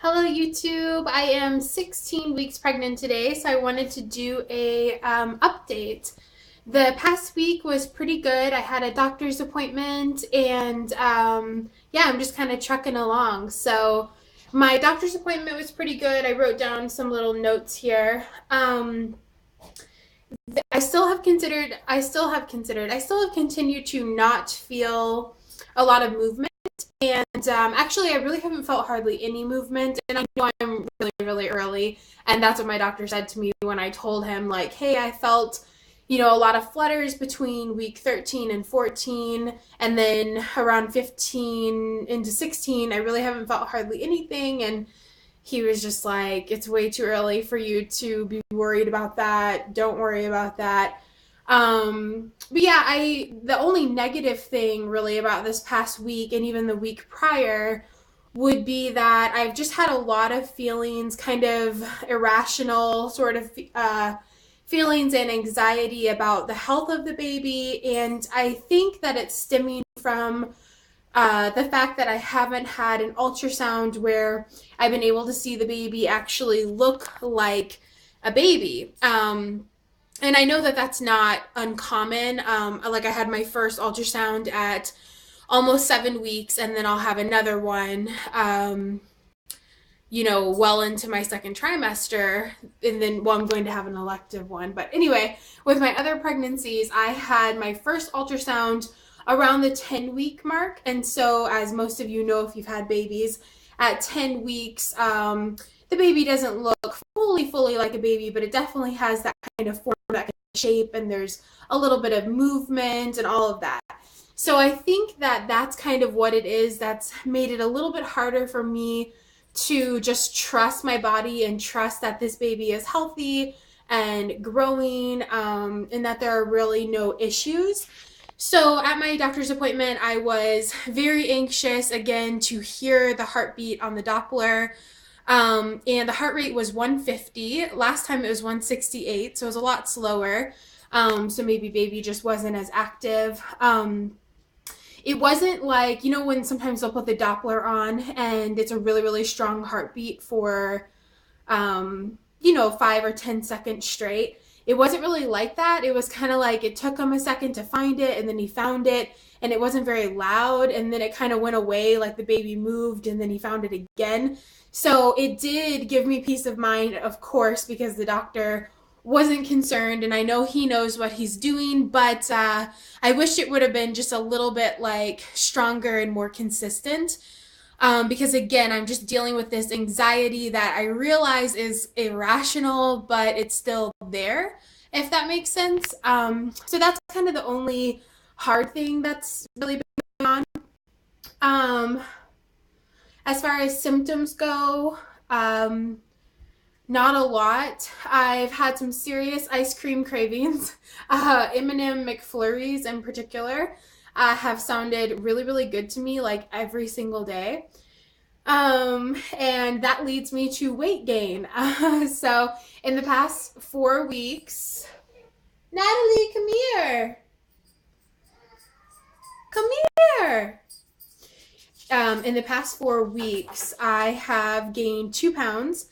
Hello YouTube, I am 16 weeks pregnant today, so I wanted to do a update. The past week was pretty good. I had a doctor's appointment and yeah, I'm just kind of trucking along. So my doctor's appointment was pretty good. I wrote down some little notes here. I still have continued to not feel a lot of movement. And actually, I really haven't felt hardly any movement, and I know I'm really, really early. And that's what my doctor said to me when I told him, like, hey, I felt, a lot of flutters between week 13 and 14, and then around 15 into 16, I really haven't felt hardly anything. And he was just like, it's way too early for you to be worried about that. Don't worry about that. But yeah, the only negative thing really about this past week and even the week prior would be that I've just had a lot of feelings, kind of irrational sort of feelings and anxiety about the health of the baby. And I think that it's stemming from the fact that I haven't had an ultrasound where I've been able to see the baby actually look like a baby. And I know that that's not uncommon. Like I had my first ultrasound at almost 7 weeks, and then I'll have another one, well into my second trimester. And then, well, I'm going to have an elective one. But anyway, with my other pregnancies, I had my first ultrasound around the 10-week mark. And so, as most of you know, if you've had babies, at 10 weeks, the baby doesn't look fully like a baby, but it definitely has that kind of form, that kind of shape, and there's a little bit of movement and all of that. So I think that that's kind of what it is that's made it a little bit harder for me to just trust my body and trust that this baby is healthy and growing, and that there are really no issues. So at my doctor's appointment, I was very anxious again to hear the heartbeat on the Doppler. And the heart rate was 150. Last time it was 168, so it was a lot slower. So maybe baby just wasn't as active. It wasn't like, when sometimes they'll put the Doppler on and it's a really, really strong heartbeat for, 5 or 10 seconds straight. It wasn't really like that. It was kind of like it took him a second to find it, and then he found it, and it wasn't very loud, and then it kind of went away, like the baby moved, and then he found it again. So it did give me peace of mind, of course, because the doctor wasn't concerned, and I know he knows what he's doing, but I wish it would have been just a little bit like stronger and more consistent. Because again, I'm just dealing with this anxiety that I realize is irrational, but it's still there, if that makes sense. So that's kind of the only hard thing that's really been going on. As far as symptoms go, not a lot. I've had some serious ice cream cravings. M&M McFlurries in particular have sounded really, really good to me, like every single day. And that leads me to weight gain. So in the past 4 weeks, Natalie, come here. Come here. In the past 4 weeks, I have gained 2 pounds.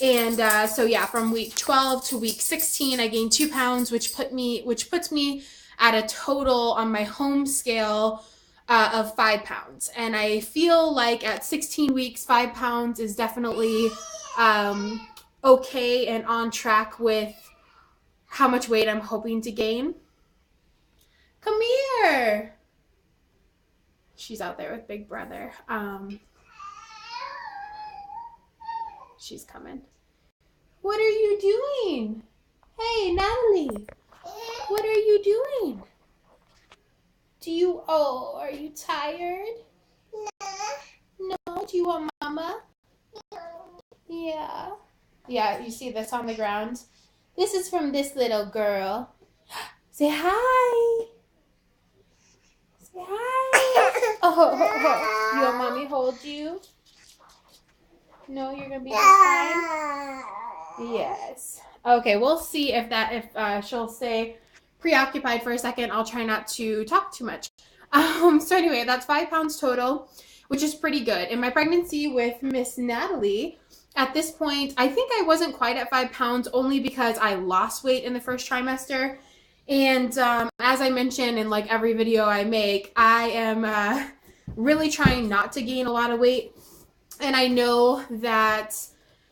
And so yeah, from week 12 to week 16, I gained 2 pounds, which puts me at a total on my home scale of 5 pounds. And I feel like at 16 weeks, 5 pounds is definitely okay and on track with how much weight I'm hoping to gain. Come here. She's out there with Big Brother. She's coming. What are you doing? Hey, Natalie. What are you doing? Are you tired? No. No? Do you want mama? No. Yeah. Yeah, you see this on the ground? This is from this little girl. Say hi. Say hi. Oh, you want mommy hold you? No, you're gonna be just fine? Yes. Okay, we'll see if she'll stay preoccupied for a second. I'll try not to talk too much. So anyway, that's 5 pounds total, which is pretty good. In my pregnancy with Miss Natalie, at this point, I think I wasn't quite at 5 pounds, only because I lost weight in the first trimester. And as I mentioned in like every video I make, I am really trying not to gain a lot of weight. And I know that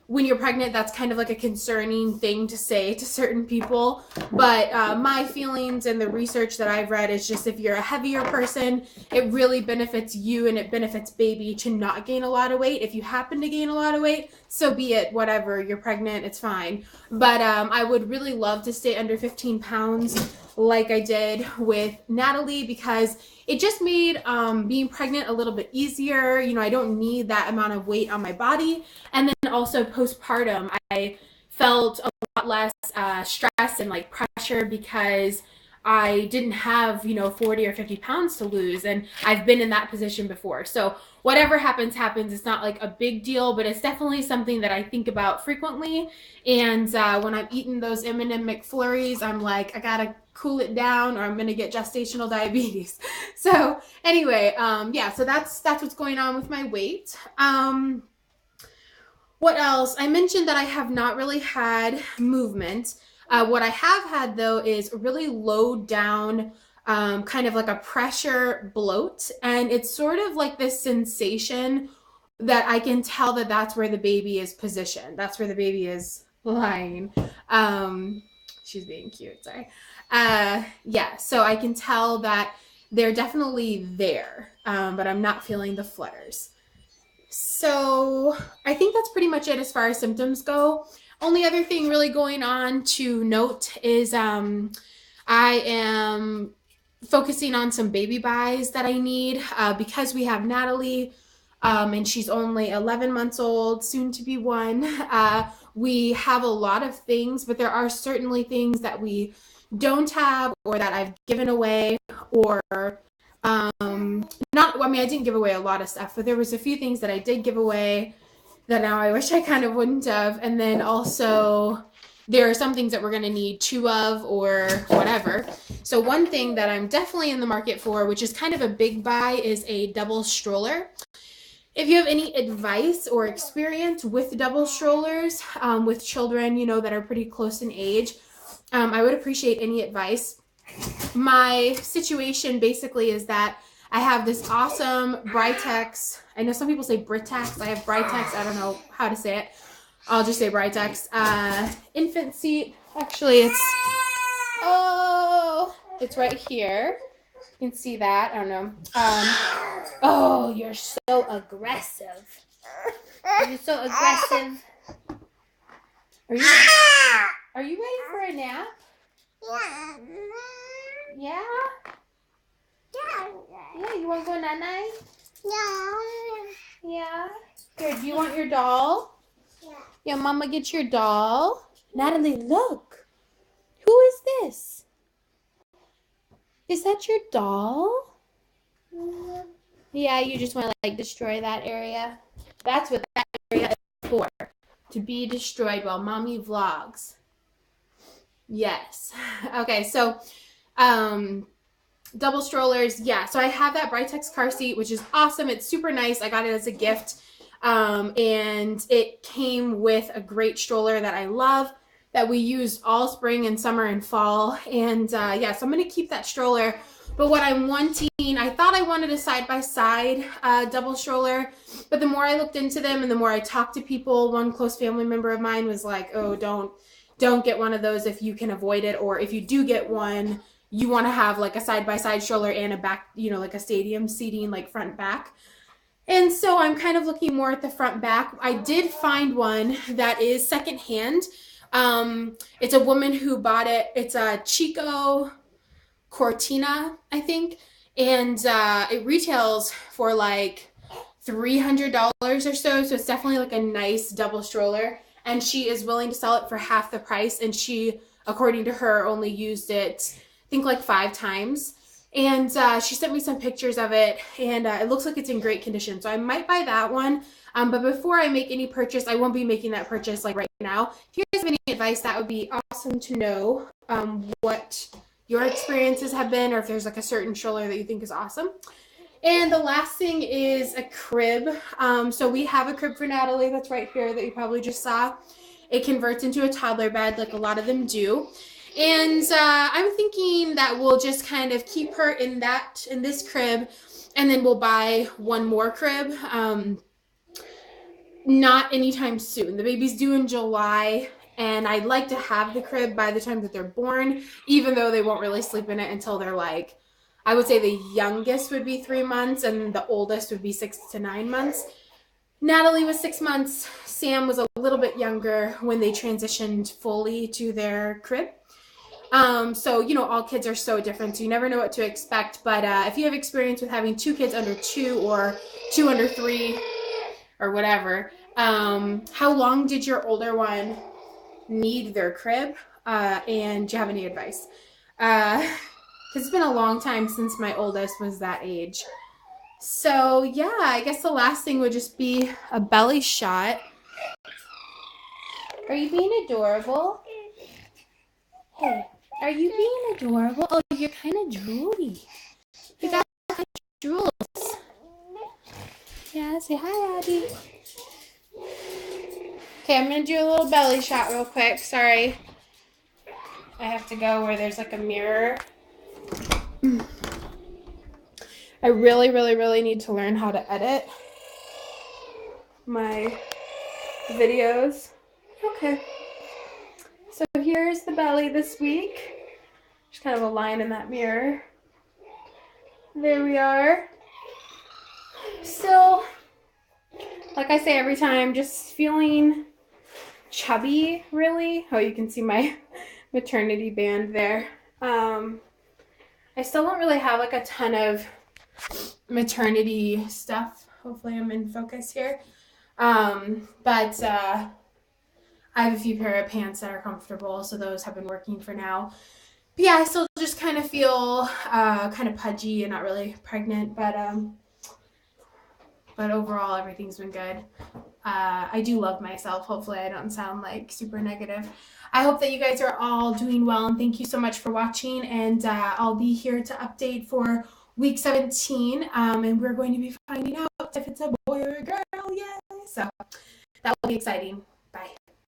when you're pregnant, that's kind of like a concerning thing to say to certain people. But my feelings and the research that I've read is just, if you're a heavier person, it really benefits you and it benefits baby to not gain a lot of weight. If you happen to gain a lot of weight, so be it, whatever, you're pregnant, it's fine. But I would really love to stay under 15 pounds like I did with Natalie, because it just made being pregnant a little bit easier. You know, I don't need that amount of weight on my body. And then also postpartum, I felt a lot less stress and like pressure, because I didn't have, you know, 40 or 50 pounds to lose. And I've been in that position before. So whatever happens, happens. It's not like a big deal, but it's definitely something that I think about frequently. And when I'm eating those M&M McFlurries, I'm like, I gotta cool it down or I'm gonna get gestational diabetes. So anyway, yeah, so that's what's going on with my weight. What else? I mentioned that I have not really had movement. What I have had though is really low down, kind of like a pressure bloat. And it's sort of like this sensation that I can tell that that's where the baby is positioned. That's where the baby is lying. She's being cute, sorry. Yeah, so I can tell that they're definitely there, but I'm not feeling the flutters. So I think that's pretty much it as far as symptoms go. Only other thing really going on to note is I am focusing on some baby buys that I need because we have Natalie and she's only 11 months old, soon to be 1. We have a lot of things, but there are certainly things that we don't have or that I've given away, or not, I mean, I didn't give away a lot of stuff, but there was a few things that I did give away that now I wish I kind of wouldn't have. And then also there are some things that we're going to need 2 of or whatever. So one thing that I'm definitely in the market for, which is kind of a big buy, is a double stroller. If you have any advice or experience with double strollers with children, you know, that are pretty close in age, I would appreciate any advice. My situation basically is that I have this awesome Britex. I know some people say Britex. I have Britex. I don't know how to say it. I'll just say Britex. Infant seat. Actually, it's right here. You can see that. I don't know. Oh, you're so aggressive. You're so aggressive. Are you ready for a nap? Yeah? Yeah, you want to go night-night? Yeah? Good. Do you want your doll? Yeah, Mama, get your doll. Natalie, look. Who is this? Is that your doll? Yeah, you just want to like destroy that area. That's what that area is for. To be destroyed while Mommy vlogs. Yes. Okay, so double strollers. Yeah, so I have that Britex car seat, which is awesome. It's super nice. I got it as a gift. And it came with a great stroller that I love, that we used all spring and summer and fall. And yeah, so I'm going to keep that stroller. But what I'm wanting, I thought I wanted a side-by-side double stroller, but the more I looked into them and the more I talked to people, one close family member of mine was like, oh, don't get one of those if you can avoid it, or if you do get one, you want to have like a side-by-side stroller and a back, you know, like a stadium seating, like front back. And so I'm kind of looking more at the front back. I did find one that is secondhand. It's a woman who bought it. It's a Chico Cortina, I think. And it retails for like $300 or so. So it's definitely like a nice double stroller. And she is willing to sell it for half the price. And she, according to her, only used it, I think, like 5 times. And she sent me some pictures of it, and it looks like it's in great condition. So I might buy that one. But before I make any purchase, I won't be making that purchase like right now. If you guys have any advice, that would be awesome to know what your experiences have been, or if there's like a certain stroller that you think is awesome. And the last thing is a crib. So we have a crib for Natalie that's right here that you probably just saw. It converts into a toddler bed like a lot of them do. And I'm thinking that we'll just kind of keep her in this crib, and then we'll buy one more crib. Not anytime soon. The baby's due in July, and I'd like to have the crib by the time that they're born, even though they won't really sleep in it until they're like, I would say the youngest would be 3 months and the oldest would be 6 to 9 months. Natalie was 6 months. Sam was a little bit younger when they transitioned fully to their crib. So, you know, all kids are so different, so you never know what to expect. But if you have experience with having 2 kids under 2 or 2 under 3 or whatever, how long did your older one need their crib? And do you have any advice? It's been a long time since my oldest was that age. So yeah, I guess the last thing would just be a belly shot. Are you being adorable? Hey, are you being adorable? Oh, you're kind of drooly. You got kind of drools. Yeah, say hi, Abby. Okay, I'm going to do a little belly shot real quick. Sorry. I have to go where there's like a mirror. I really need to learn how to edit my videos. Okay. So here's the belly this week. Just kind of a line in that mirror. There we are. Still, like I say every time, just feeling chubby, really. Oh, you can see my maternity band there. I still don't really have like a ton of maternity stuff. Hopefully I'm in focus here. But I have a few pair of pants that are comfortable, so those have been working for now. But yeah, I still just kind of feel kind of pudgy and not really pregnant, but overall everything's been good. I do love myself. Hopefully I don't sound like super negative. I hope that you guys are all doing well, and thank you so much for watching, and I'll be here to update for week 17, and we're going to be finding out if it's a boy or a girl. Yay! So that will be exciting.